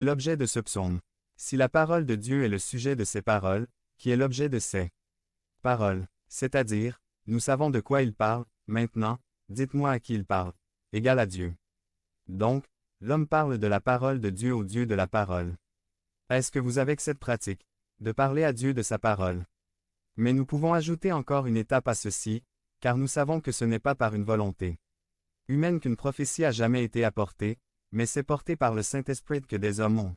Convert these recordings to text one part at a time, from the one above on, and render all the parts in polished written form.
L'objet de ce psaume. Si la parole de Dieu est le sujet de ces paroles, qui est l'objet de ces paroles, c'est-à-dire, nous savons de quoi il parle, maintenant, dites-moi à qui il parle, égal à Dieu. Donc, l'homme parle de la parole de Dieu au Dieu de la parole. Est-ce que vous avez cette pratique, de parler à Dieu de sa parole? Mais nous pouvons ajouter encore une étape à ceci, car nous savons que ce n'est pas par une volonté humaine qu'une prophétie a jamais été apportée, mais c'est porté par le Saint-Esprit que des hommes ont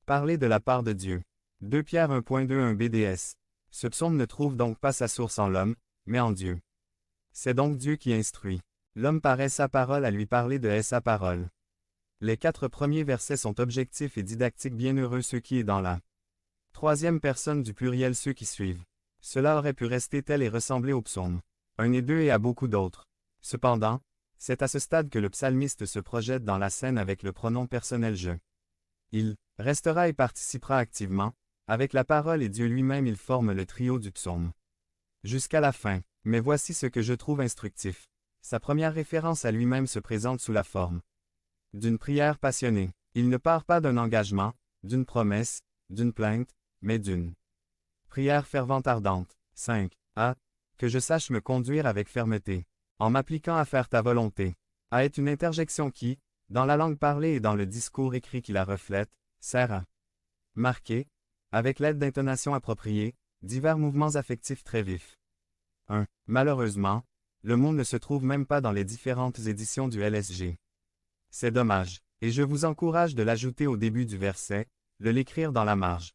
parlé de la part de Dieu. 2 Pierre 1.21 BDS. Ce psaume ne trouve donc pas sa source en l'homme, mais en Dieu. C'est donc Dieu qui instruit. L'homme par sa parole à lui parler de sa parole. Les 4 premiers versets sont objectifs et didactiques. Bienheureux ceux qui est dans la troisième personne du pluriel ceux qui suivent. Cela aurait pu rester tel et ressembler au psaume 1 et 2 et à beaucoup d'autres. Cependant, c'est à ce stade que le psalmiste se projette dans la scène avec le pronom personnel je. Il restera et participera activement, avec la parole et Dieu lui-même il forme le trio du psaume. Jusqu'à la fin, mais voici ce que je trouve instructif. Sa première référence à lui-même se présente sous la forme d'une prière passionnée. Il ne part pas d'un engagement, d'une promesse, d'une plainte, mais d'une prière fervente ardente. 5. A. Que je sache me conduire avec fermeté, en m'appliquant à faire ta volonté. A est une interjection qui, dans la langue parlée et dans le discours écrit qui la reflète, sert à marquer, avec l'aide d'intonations appropriées, divers mouvements affectifs très vifs. 1. Malheureusement, le mot ne se trouve même pas dans les différentes éditions du LSG. C'est dommage, et je vous encourage de l'ajouter au début du verset, de l'écrire dans la marge.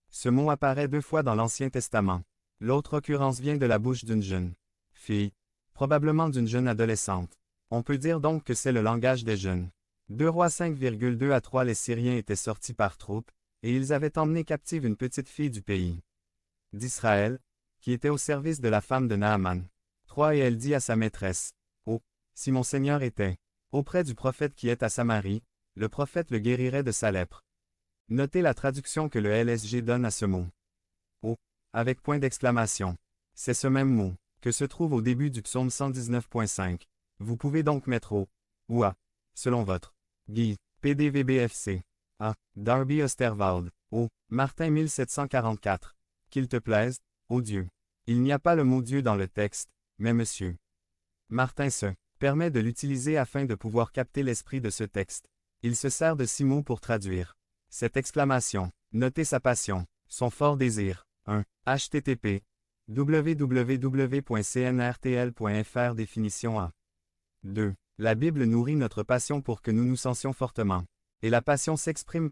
Ce mot apparaît 2 fois dans l'Ancien Testament. L'autre occurrence vient de la bouche d'une jeune fille, probablement d'une jeune adolescente. On peut dire donc que c'est le langage des jeunes. 2 Rois 5,2 à 3 Les Syriens étaient sortis par troupes, et ils avaient emmené captive une petite fille du pays d'Israël, qui était au service de la femme de Naaman. 3 Et elle dit à sa maîtresse, « Oh, si mon Seigneur était auprès du prophète qui est à Samarie, le prophète le guérirait de sa lèpre. » Notez la traduction que le LSG donne à ce mot. « Oh » avec point d'exclamation. C'est ce même mot que se trouve au début du psaume 119.5. Vous pouvez donc mettre « au » ou « à » selon votre guide. PDVBFC. A. Darby Osterwald. O. Martin 1744. Qu'il te plaise, ô Dieu. Il n'y a pas le mot Dieu dans le texte, mais Monsieur Martin se permet de l'utiliser afin de pouvoir capter l'esprit de ce texte. Il se sert de 6 mots pour traduire cette exclamation. Notez sa passion, son fort désir. 1. http www.cnrtl.fr Définition A. 2. La Bible nourrit notre passion pour que nous nous sentions fortement. Et la passion s'exprime par